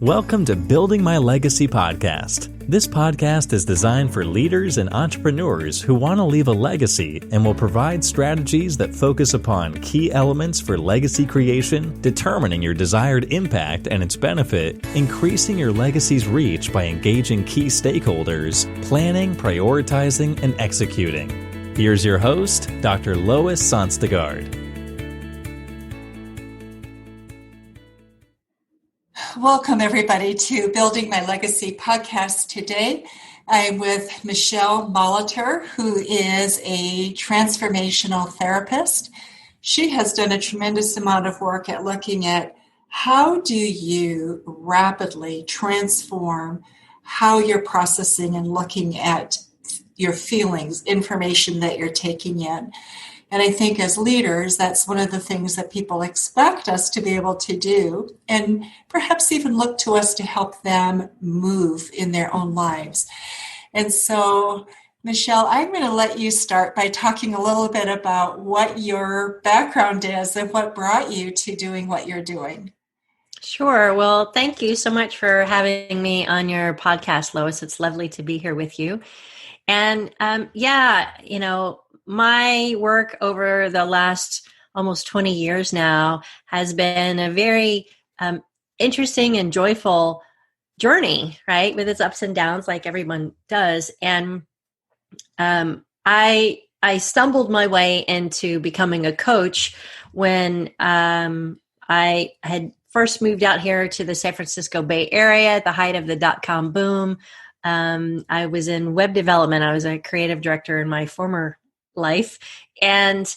Welcome to Building My Legacy podcast. This podcast is designed for leaders and entrepreneurs who want to leave a legacy and will provide strategies that focus upon key elements for legacy creation, determining your desired impact and its benefit, increasing your legacy's reach by engaging key stakeholders, planning, prioritizing, and executing. Here's your host, Dr. Lois Sonstegard. Welcome, everybody, to Building My Legacy podcast today. I'm with Michele Molitor, who is a transformational therapist. She has done a tremendous amount of work at looking at how do you rapidly transform how you're processing and looking at your feelings, information that you're taking in. And I think as leaders, that's one of the things that people expect us to be able to do, and perhaps even look to us to help them move in their own lives. And so, Michele, I'm going to let you start by talking a little bit about what your background is and what brought you to doing what you're doing. Sure. Well, thank you so much for having me on your podcast, Lois. It's lovely to be here with you. And my work over the last almost 20 years now has been a very interesting and joyful journey, right? With its ups and downs, like everyone does. And I stumbled my way into becoming a coach when I had first moved out here to the San Francisco Bay Area at the height of the .com boom. I was in web development. I was a creative director in my former life. And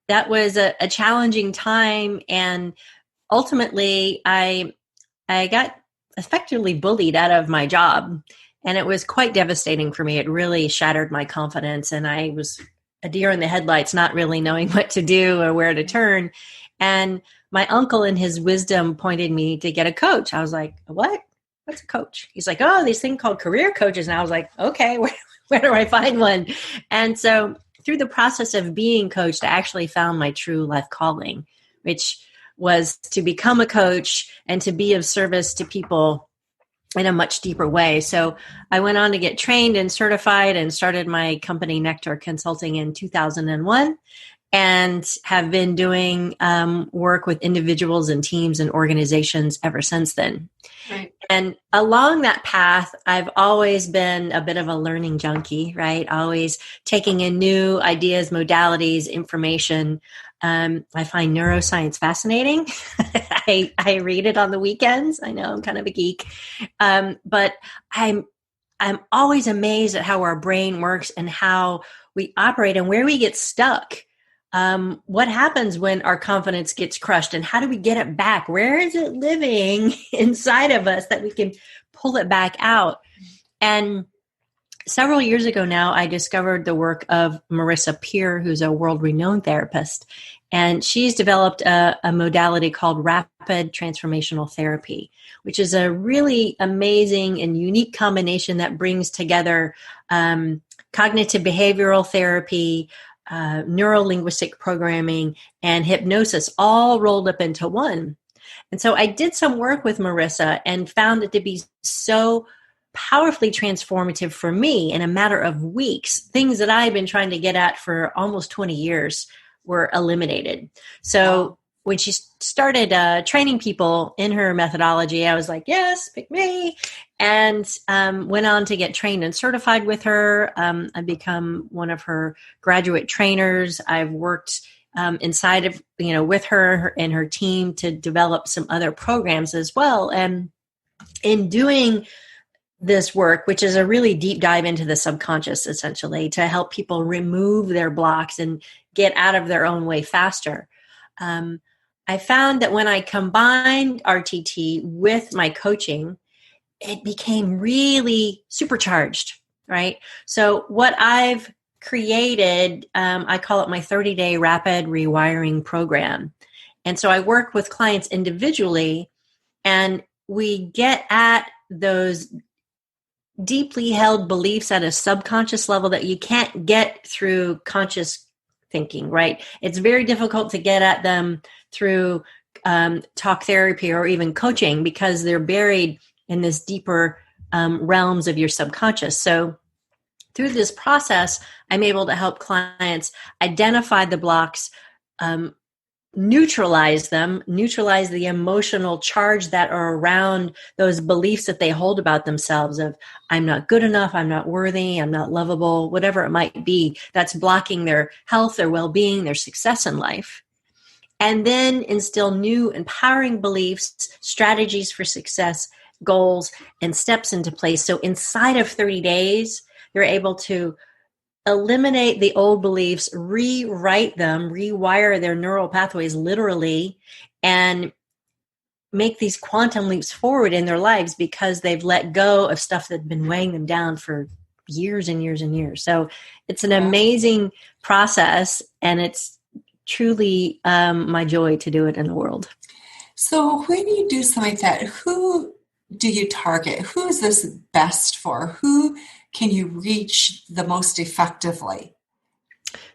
that was a challenging time. And ultimately, I got effectively bullied out of my job. And it was quite devastating for me. It really shattered my confidence. And I was a deer in the headlights, not really knowing what to do or where to turn. And my uncle, in his wisdom, pointed me to get a coach. I was like, what? What's a coach? He's like, oh, this thing called career coaches. And I was like, okay, where do I find one? And so through the process of being coached, I actually found my true life calling, which was to become a coach and to be of service to people in a much deeper way. So I went on to get trained and certified and started my company, Nectar Consulting, in 2001. And have been doing work with individuals and teams and organizations ever since then. Right. And along that path, I've always been a bit of a learning junkie, right? Always taking in new ideas, modalities, information. I find neuroscience fascinating. I read it on the weekends. I know I'm kind of a geek. But I'm always amazed at how our brain works and how we operate and where we get stuck. What happens when our confidence gets crushed, and how do we get it back? Where is it living inside of us that we can pull it back out? And several years ago now, I discovered the work of Marisa Peer, who's a world-renowned therapist, and she's developed a modality called Rapid Transformational Therapy, which is a really amazing and unique combination that brings together cognitive behavioral therapy, neuro-linguistic programming, and hypnosis all rolled up into one. And so I did some work with Marisa and found it to be so powerfully transformative for me in a matter of weeks. Things that I've been trying to get at for almost 20 years were eliminated. So when she started training people in her methodology, I was like, yes, pick me. And went on to get trained and certified with her. I've become one of her graduate trainers. I've worked inside of, with her and her team to develop some other programs as well. And in doing this work, which is a really deep dive into the subconscious, essentially, to help people remove their blocks and get out of their own way faster, I found that when I combined RTT with my coaching, it became really supercharged, right? So what I've created, I call it my 30-day Rapid Rewiring program. And so I work with clients individually, and we get at those deeply held beliefs at a subconscious level that you can't get through conscious thinking, right? It's very difficult to get at them through talk therapy or even coaching, because they're buried in this deeper realms of your subconscious. So through this process, I'm able to help clients identify the blocks, neutralize them, neutralize the emotional charge that are around those beliefs that they hold about themselves of, I'm not good enough, I'm not worthy, I'm not lovable, whatever it might be, that's blocking their health, their well-being, their success in life. And then instill new empowering beliefs, strategies for success, goals, and steps into place. So inside of 30 days, you're able to eliminate the old beliefs, rewrite them, rewire their neural pathways literally, and make these quantum leaps forward in their lives because they've let go of stuff that's been weighing them down for years and years and years. So it's an amazing process, and it's truly my joy to do it in the world. So when you do something like that, who do you target? Who is this best for? Who can you reach the most effectively?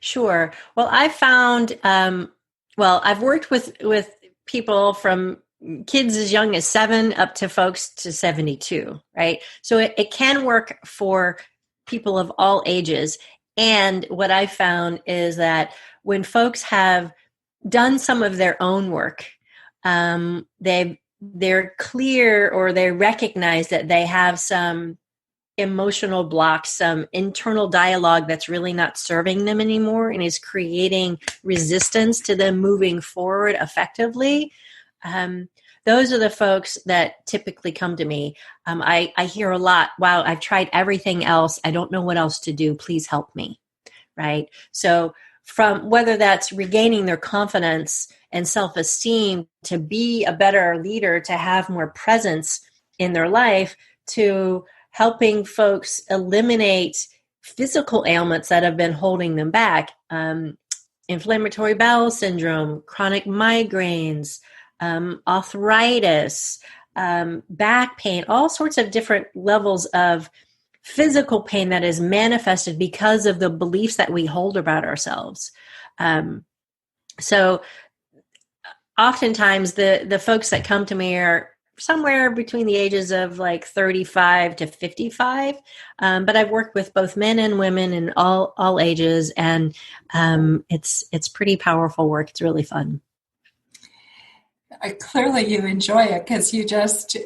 Sure. Well, I found, I've worked with people from kids as young as 7 up to folks to 72, right? So it can work for people of all ages. And what I found is that when folks have done some of their own work, they're clear, or they recognize that they have some emotional blocks, some internal dialogue that's really not serving them anymore and is creating resistance to them moving forward effectively. Those are the folks that typically come to me. I hear a lot, wow, I've tried everything else. I don't know what else to do. Please help me. Right? So from whether that's regaining their confidence and self-esteem to be a better leader, to have more presence in their life, to helping folks eliminate physical ailments that have been holding them back, inflammatory bowel syndrome, chronic migraines, arthritis, back pain, all sorts of different levels of physical pain that is manifested because of the beliefs that we hold about ourselves. So oftentimes the folks that come to me are somewhere between the ages of like 35 to 55. But I've worked with both men and women in all ages, and it's pretty powerful work. It's really fun. Clearly you enjoy it because you just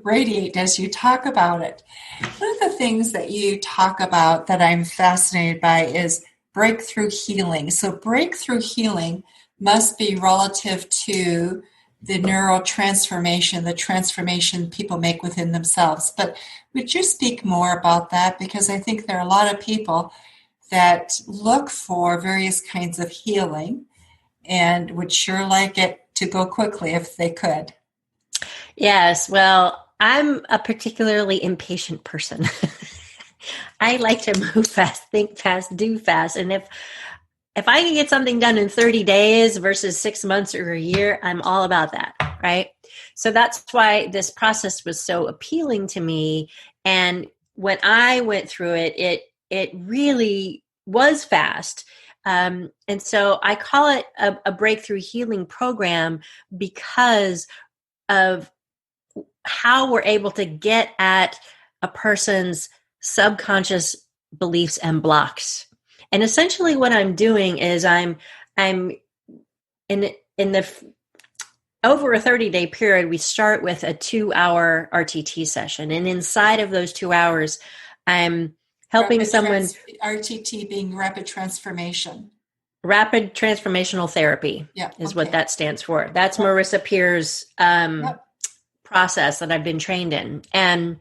radiate as you talk about it. One of the things that you talk about that I'm fascinated by is breakthrough healing. So breakthrough healing must be relative to the neurotransformation, the transformation people make within themselves. But would you speak more about that? Because I think there are a lot of people that look for various kinds of healing and would sure like it to go quickly if they could. Yes. Well, I'm a particularly impatient person. I like to move fast, think fast, do fast. And if I can get something done in 30 days versus 6 months or a year, I'm all about that. Right. So that's why this process was so appealing to me. And when I went through it, it really was fast. And so I call it a breakthrough healing program because of how we're able to get at a person's subconscious beliefs and blocks. And essentially what I'm doing is I'm in the over a 30-day period, we start with a 2-hour RTT session. And inside of those 2 hours, I'm helping RTT being rapid transformation. Rapid Transformational Therapy is what that stands for. That's Marisa Peer's process that I've been trained in. And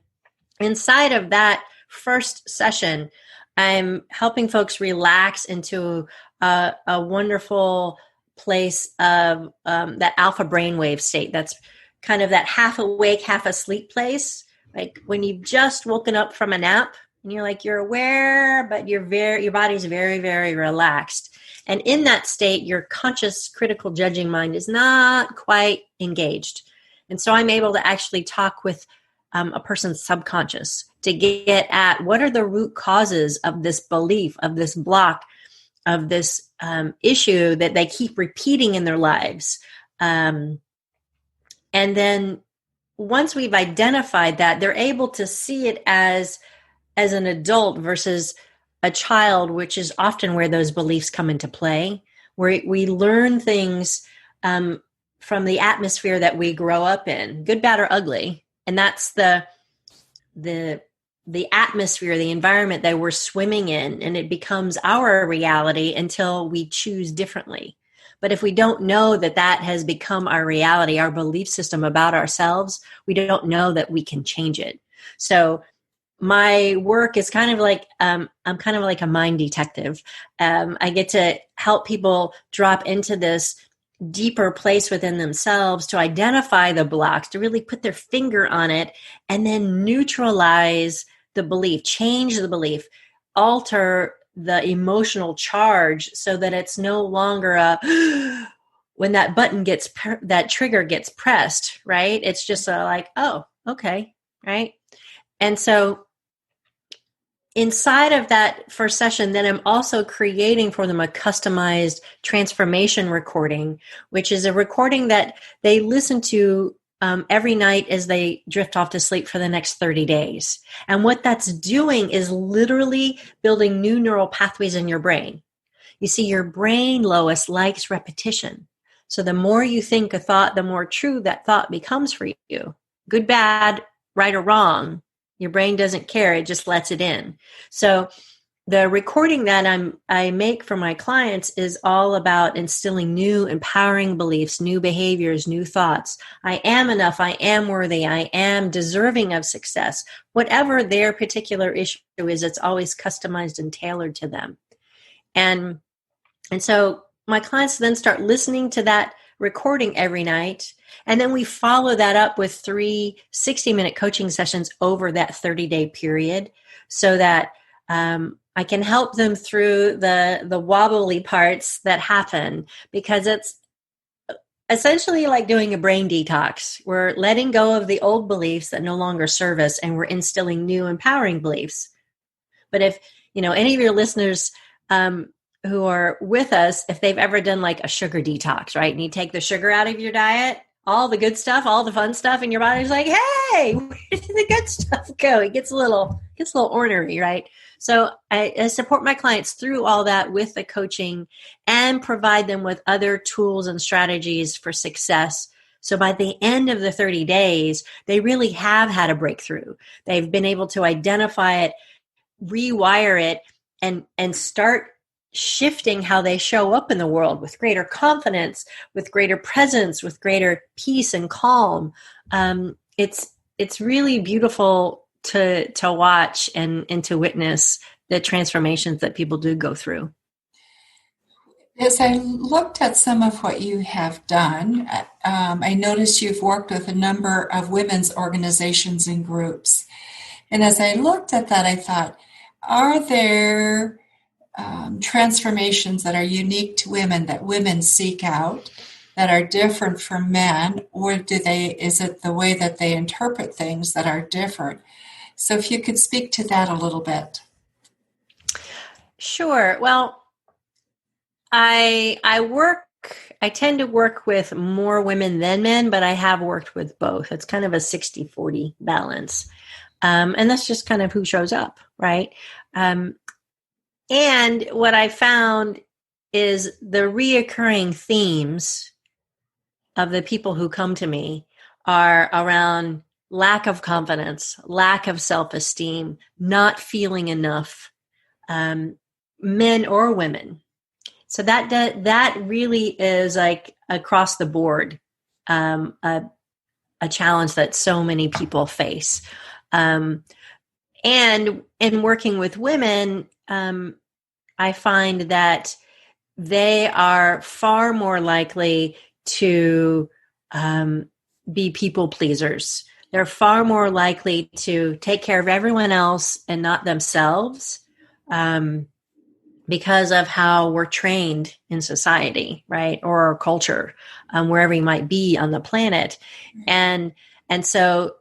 inside of that first session, I'm helping folks relax into a wonderful place of that alpha brainwave state. That's kind of that half awake, half asleep place. Like when you've just woken up from a nap and you're like, you're aware, but your body's very, very relaxed. And in that state, your conscious, critical, judging mind is not quite engaged. And so I'm able to actually talk with a person's subconscious to get at what are the root causes of this belief, of this block, of this issue that they keep repeating in their lives. And then once we've identified that, they're able to see it as an adult versus a child, which is often where those beliefs come into play, where we learn things from the atmosphere that we grow up in, good, bad, or ugly. And that's the atmosphere, the environment that we're swimming in, and it becomes our reality until we choose differently. But if we don't know that has become our reality, our belief system about ourselves, we don't know that we can change it. So my work is kind of like, I'm kind of like a mind detective. I get to help people drop into this deeper place within themselves to identify the blocks, to really put their finger on it, and then neutralize the belief, change the belief, alter the emotional charge so that it's no longer when that button that trigger gets pressed, right? It's just like, oh, okay, right? And so inside of that first session, then I'm also creating for them a customized transformation recording, which is a recording that they listen to every night as they drift off to sleep for the next 30 days. And what that's doing is literally building new neural pathways in your brain. You see, your brain, Lois, likes repetition. So the more you think a thought, the more true that thought becomes for you. Good, bad, right, or wrong. Your brain doesn't care. It just lets it in. So the recording that I make for my clients is all about instilling new empowering beliefs, new behaviors, new thoughts. I am enough. I am worthy. I am deserving of success. Whatever their particular issue is, it's always customized and tailored to them. And so my clients then start listening to that recording every night. And then we follow that up with 3 60-minute coaching sessions over that 30-day period so that I can help them through the wobbly parts that happen, because it's essentially like doing a brain detox. We're letting go of the old beliefs that no longer serve us, and we're instilling new empowering beliefs. But if, any of your listeners who are with us, if they've ever done like a sugar detox, right? And you take the sugar out of your diet, all the good stuff, all the fun stuff, and your body's like, hey, where did the good stuff go? It gets a little ornery, right? So I support my clients through all that with the coaching and provide them with other tools and strategies for success. So by the end of the 30 days, they really have had a breakthrough. They've been able to identify it, rewire it, and start shifting how they show up in the world with greater confidence, with greater presence, with greater peace and calm. It's really beautiful to watch and to witness the transformations that people do go through. As I looked at some of what you have done, I noticed you've worked with a number of women's organizations and groups. And as I looked at that, I thought, are there transformations that are unique to women that women seek out that are different from men, or is it the way that they interpret things that are different? So if you could speak to that a little bit. Sure. Well, I tend to work with more women than men, but I have worked with both. It's kind of a 60-40 balance. And that's just kind of who shows up, right? And what I found is the reoccurring themes of the people who come to me are around lack of confidence, lack of self-esteem, not feeling enough, men or women. So that really is like across the board, a challenge that so many people face. And in working with women, I find that they are far more likely to be people pleasers. They're far more likely to take care of everyone else and not themselves, because of how we're trained in society, right? Or our culture, wherever you might be on the planet. And so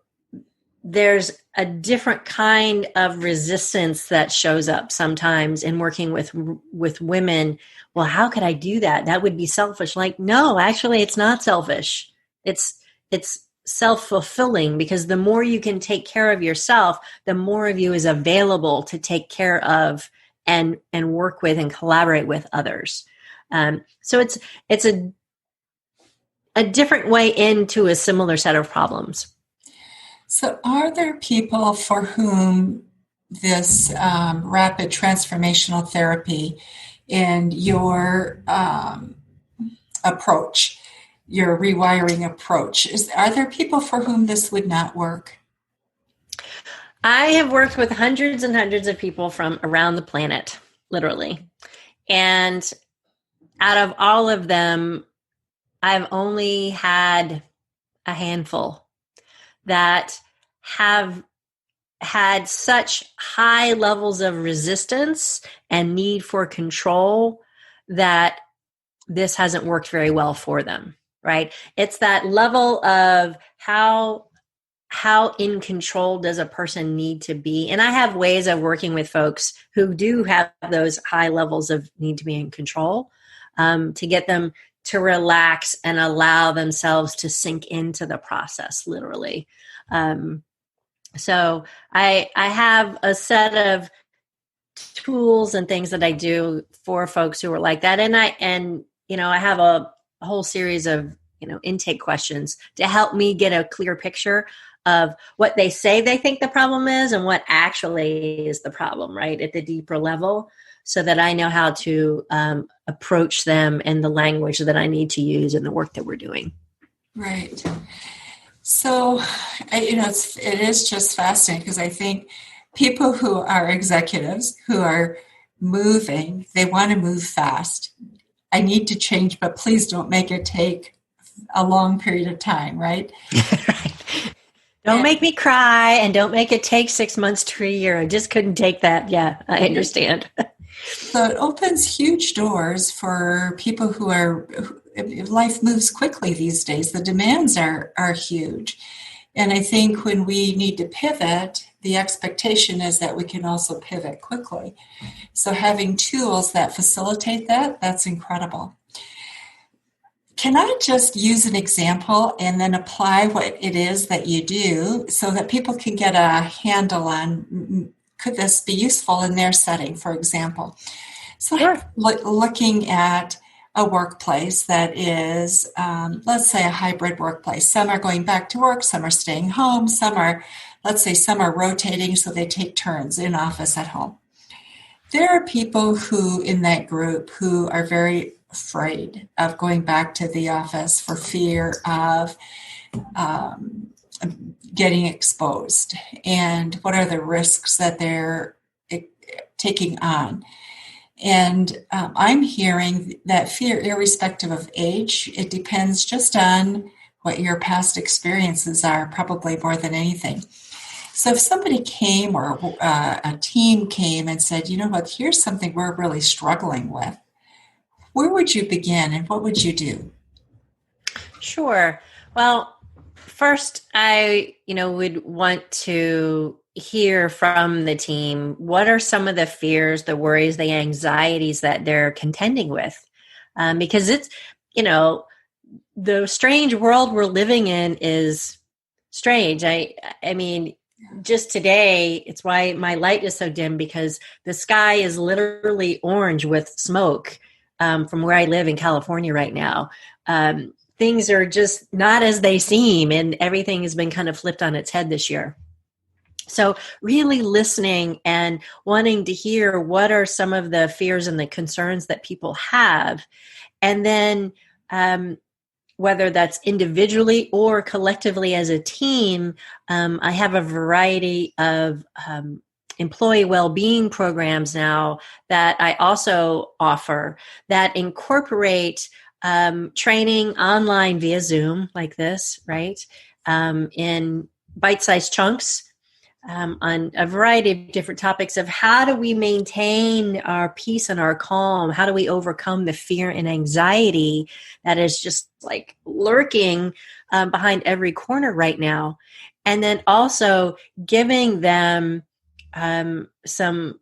there's a different kind of resistance that shows up sometimes in working with women. Well, how could I do that? That would be selfish. Like, no, actually, it's not selfish. It's self-fulfilling, because the more you can take care of yourself, the more of you is available to take care of and work with and collaborate with others. So it's a different way into a similar set of problems. So are there people for whom this rapid transformational therapy and your approach, your rewiring approach, are there people for whom this would not work? I have worked with hundreds and hundreds of people from around the planet, literally. And out of all of them, I've only had a handful that have had such high levels of resistance and need for control that this hasn't worked very well for them, right? It's that level of how in control does a person need to be? And I have ways of working with folks who do have those high levels of need to be in control, to get them to relax and allow themselves to sink into the process, literally. So I have a set of tools and things that I do for folks who are like that. And I have a whole series of, intake questions to help me get a clear picture of what they say they think the problem is and what actually is the problem, right, at the deeper level, so that I know how to approach them in the language that I need to use in the work that we're doing. Right. So, it is just fascinating, because I think people who are executives, who are moving, they want to move fast. I need to change, but please don't make it take a long period of time, right? Right. Don't make me cry, and don't make it take 6 months to a year. I just couldn't take that. Yeah, I understand. So it opens huge doors for people who life moves quickly these days. The demands are huge. And I think when we need to pivot, the expectation is that we can also pivot quickly. So having tools that facilitate that, that's incredible. Can I just use an example and then apply what it is that you do so that people can get a handle on, could this be useful in their setting, for example? So Sure. Looking at a workplace that is, let's say, a hybrid workplace. Some are going back to work, some are staying home, some are rotating, so they take turns in office at home. There are people who, in that group, who are very afraid of going back to the office for fear of getting exposed, and what are the risks that they're taking on. And I'm hearing that fear, irrespective of age, it depends just on what your past experiences are, probably more than anything. So if somebody came, or a team came and said, you know what, here's something we're really struggling with, where would you begin and what would you do? Sure. Well, first, I would want to hear from the team, what are some of the fears, the worries, the anxieties that they're contending with? Because it's, the strange world we're living in is strange. I mean, just today, it's why my light is so dim, because the sky is literally orange with smoke from where I live in California right now. Things are just not as they seem, and everything has been kind of flipped on its head this year. So really listening and wanting to hear what are some of the fears and the concerns that people have. And then whether that's individually or collectively as a team, I have a variety of employee well-being programs now that I also offer that incorporate training online via Zoom like this, right? In bite-sized chunks. On a variety of different topics of how do we maintain our peace and our calm? How do we overcome the fear and anxiety that is just like lurking behind every corner right now? And then also giving them some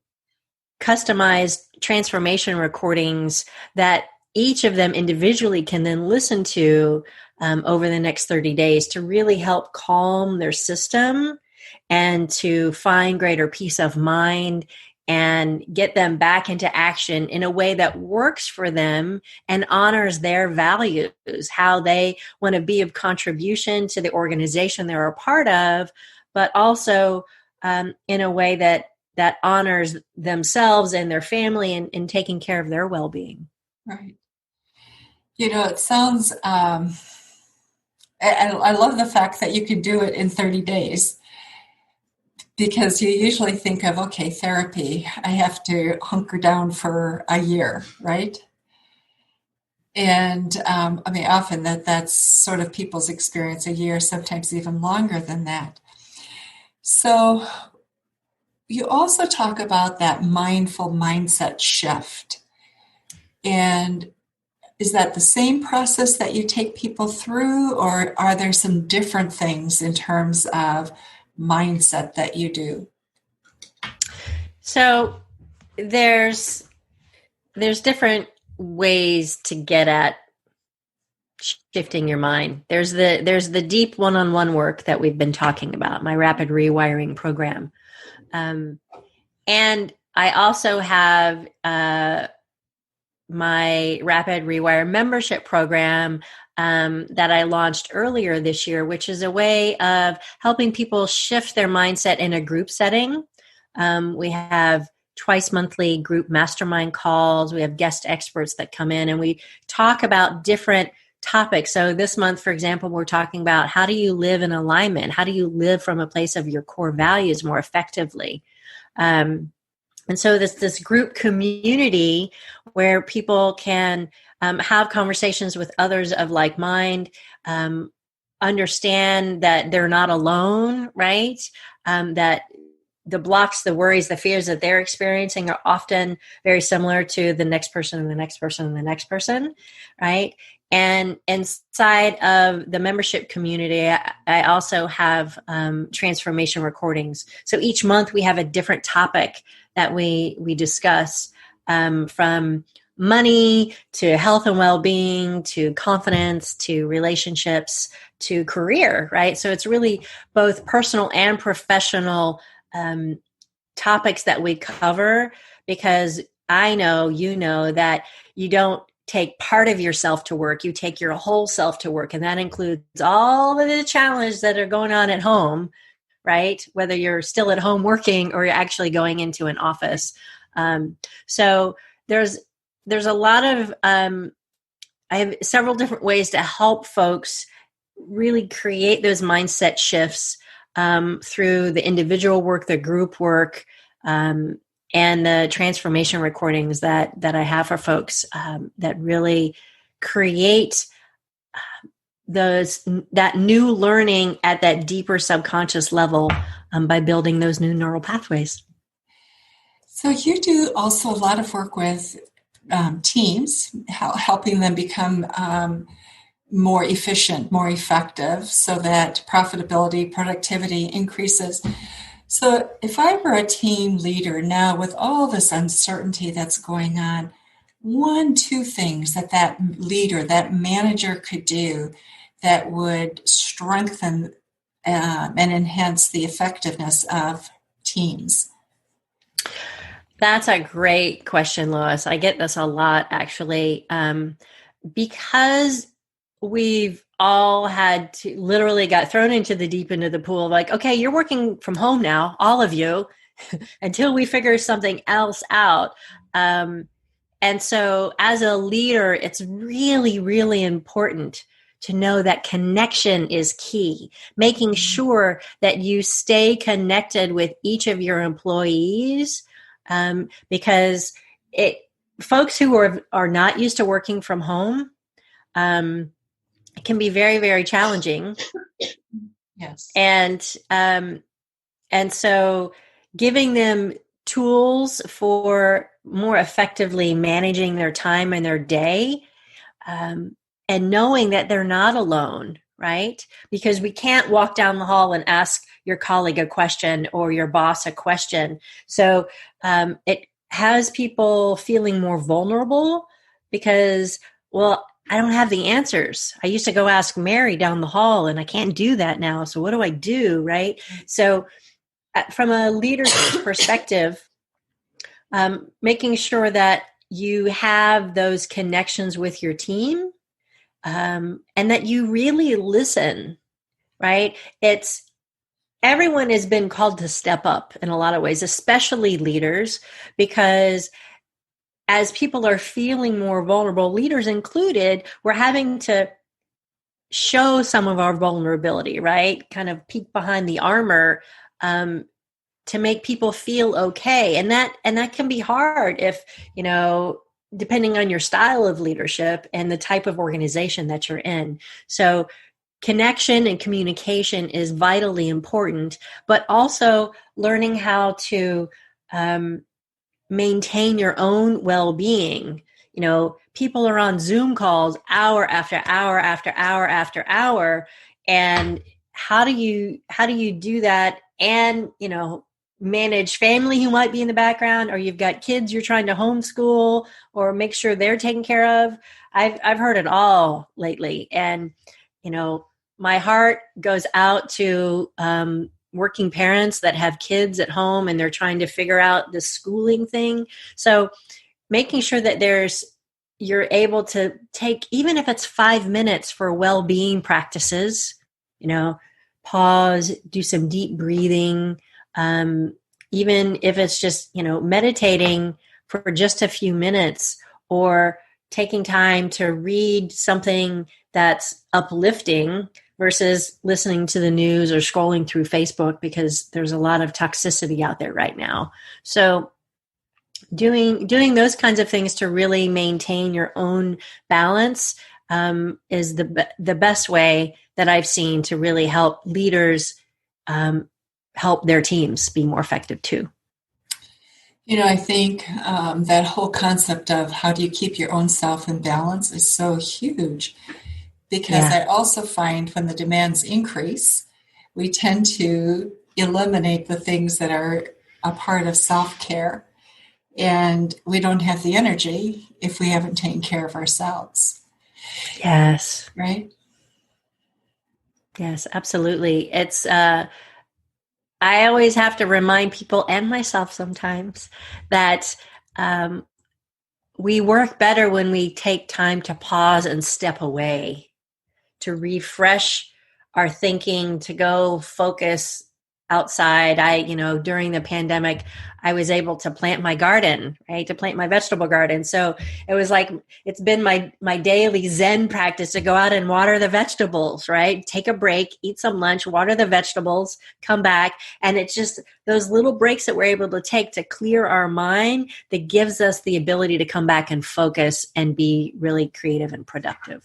customized transformation recordings that each of them individually can then listen to over the next 30 days to really help calm their system and to find greater peace of mind and get them back into action in a way that works for them and honors their values, how they want to be of contribution to the organization they're a part of, but also in a way that honors themselves and their family and taking care of their well-being. Right. It sounds, I love the fact that you can do it in 30 days. Because you usually think of, okay, therapy, I have to hunker down for a year, right? And often that's sort of people's experience, a year, sometimes even longer than that. So you also talk about that mindful mindset shift. And is that the same process that you take people through, or are there some different things in terms of mindset that you do? So there's different ways to get at shifting your mind. There's the deep one-on-one work that we've been talking about, my Rapid Rewiring program. And I also have my Rapid Rewire membership program that I launched earlier this year, which is a way of helping people shift their mindset in a group setting. We have twice monthly group mastermind calls. We have guest experts that come in and we talk about different topics. So this month, for example, we're talking about how do you live in alignment? How do you live from a place of your core values more effectively? And so this group community where people can have conversations with others of like mind, understand that they're not alone, right? That the blocks, the worries, the fears that they're experiencing are often very similar to the next person and the next person and the next person, right? And inside of the membership community, I also have transformation recordings. So each month we have a different topic that we discuss, from money to health and well-being to confidence to relationships to career, right? So it's really both personal and professional topics that we cover, because I know, that you don't take part of yourself to work, you take your whole self to work. And that includes all of the challenges that are going on at home, right? Whether you're still at home working or you're actually going into an office. So there's a lot of, I have several different ways to help folks really create those mindset shifts through the individual work, the group work, and the transformation recordings that I have for folks that really create that new learning at that deeper subconscious level by building those new neural pathways. So you do also a lot of work with teams, helping them become more efficient, more effective, so that profitability, productivity increases. So if I were a team leader now with all this uncertainty that's going on, 1-2 things that leader, that manager could do that would strengthen and enhance the effectiveness of teams? That's a great question, Lois. I get this a lot, actually, because we've all had to literally got thrown into the deep end of the pool. Like, okay, you're working from home now, all of you, until we figure something else out. And so as a leader, it's really, really important to know that connection is key, making sure that you stay connected with each of your employees, because folks who are not used to working from home, it can be very, very challenging. Yes. And so giving them tools for more effectively managing their time and their day, and knowing that they're not alone, right? Because we can't walk down the hall and ask your colleague a question or your boss a question. So it has people feeling more vulnerable because, well, I don't have the answers. I used to go ask Mary down the hall and I can't do that now. So what do I do, right? So from a leadership perspective, making sure that you have those connections with your team, and that you really listen, right? Everyone has been called to step up in a lot of ways, especially leaders, because as people are feeling more vulnerable, leaders included, we're having to show some of our vulnerability, right? Kind of peek behind the armor, to make people feel okay. And that can be hard if, depending on your style of leadership and the type of organization that you're in. So connection and communication is vitally important, but also learning how to maintain your own well-being. People are on Zoom calls hour after hour after hour after hour. And how do you do that and, manage family who might be in the background, or you've got kids you're trying to homeschool or make sure they're taken care of. I've heard it all lately. And, my heart goes out to working parents that have kids at home and they're trying to figure out the schooling thing. So making sure that you're able to take, even if it's 5 minutes for well-being practices, pause, do some deep breathing, even if it's just, meditating for just a few minutes, or taking time to read something that's uplifting versus listening to the news or scrolling through Facebook, because there's a lot of toxicity out there right now. So doing those kinds of things to really maintain your own balance is the best way that I've seen to really help leaders help their teams be more effective too. I think that whole concept of how do you keep your own self in balance is so huge, because I also find when the demands increase, we tend to eliminate the things that are a part of self-care, and we don't have the energy if we haven't taken care of ourselves. Yes. Right? Yes, absolutely. It's I always have to remind people, and myself sometimes, that we work better when we take time to pause and step away, to refresh our thinking, to go focus outside. During the pandemic, I was able to plant my garden, right? To plant my vegetable garden. So it was like, it's been my daily Zen practice to go out and water the vegetables, right? Take a break, eat some lunch, water the vegetables, come back. And it's just those little breaks that we're able to take to clear our mind that gives us the ability to come back and focus and be really creative and productive.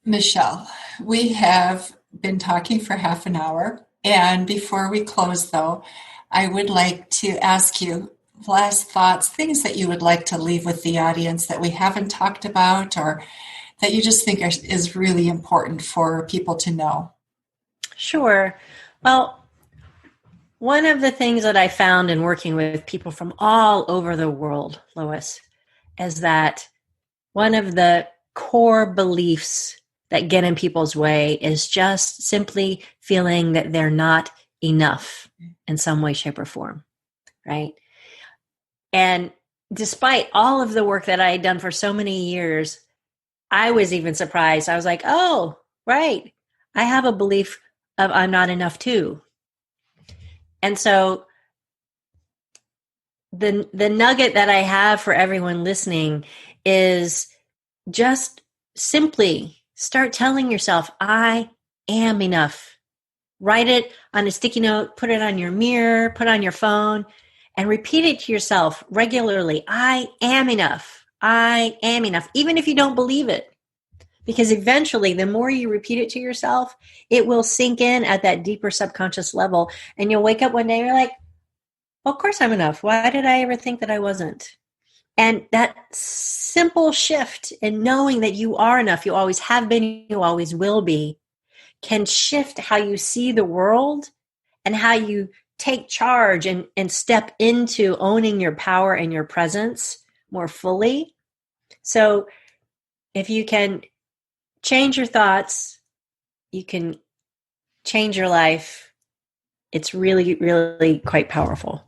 Michele, we have been talking for half an hour, and before we close, though, I would like to ask you last thoughts, things that you would like to leave with the audience that we haven't talked about, or that you just think is really important for people to know. Sure. Well, one of the things that I found in working with people from all over the world, Lois, is that one of the core beliefs that get in people's way is just simply feeling that they're not enough in some way, shape, or form, right? And despite all of the work that I had done for so many years, I was even surprised. I was like, oh, right, I have a belief of I'm not enough too. And so the nugget that I have for everyone listening is just simply start telling yourself, I am enough. Write it on a sticky note, put it on your mirror, put it on your phone, and repeat it to yourself regularly. I am enough. I am enough, even if you don't believe it. Because eventually, the more you repeat it to yourself, it will sink in at that deeper subconscious level. And you'll wake up one day and you're like, well, of course I'm enough. Why did I ever think that I wasn't? And that simple shift in knowing that you are enough, you always have been, you always will be, can shift how you see the world and how you take charge and step into owning your power and your presence more fully. So if you can change your thoughts, you can change your life. It's really, really quite powerful.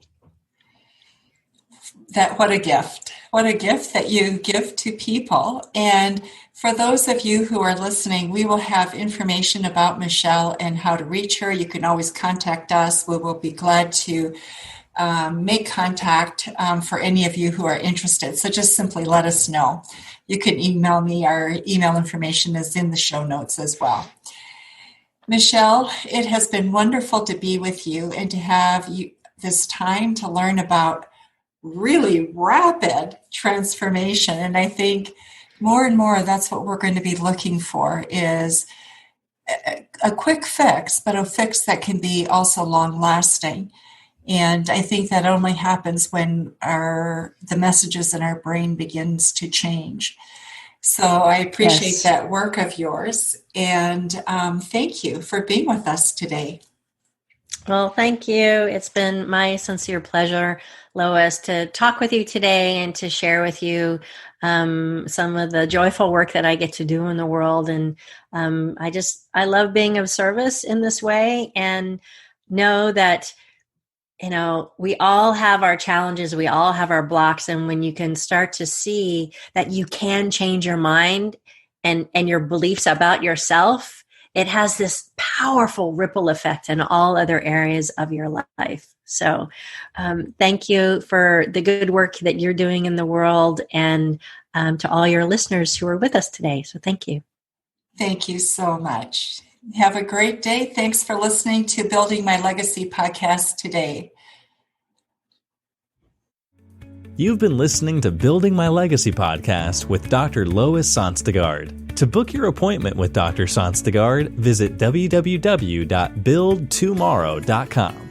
What a gift. What a gift that you give to people. And for those of you who are listening, we will have information about Michele and how to reach her. You can always contact us. We will be glad to make contact for any of you who are interested. So just simply let us know. You can email me. Our email information is in the show notes as well. Michele, it has been wonderful to be with you and to have you this time to learn about really rapid transformation. And I think more and more that's what we're going to be looking for, is a quick fix, but a fix that can be also long lasting. And I think that only happens when the messages in our brain begins to change. So I appreciate that work of yours. And thank you for being with us today. Well, thank you. It's been my sincere pleasure, Lois, to talk with you today and to share with you some of the joyful work that I get to do in the world. And I love being of service in this way, and know that, we all have our challenges, we all have our blocks. And when you can start to see that you can change your mind and your beliefs about yourself, it has this powerful ripple effect in all other areas of your life. So thank you for the good work that you're doing in the world, and to all your listeners who are with us today. So thank you. Thank you so much. Have a great day. Thanks for listening to Building My Legacy podcast today. You've been listening to Building My Legacy podcast with Dr. Lois Sonstegard. To book your appointment with Dr. Sonstegard, visit www.buildtomorrow.com.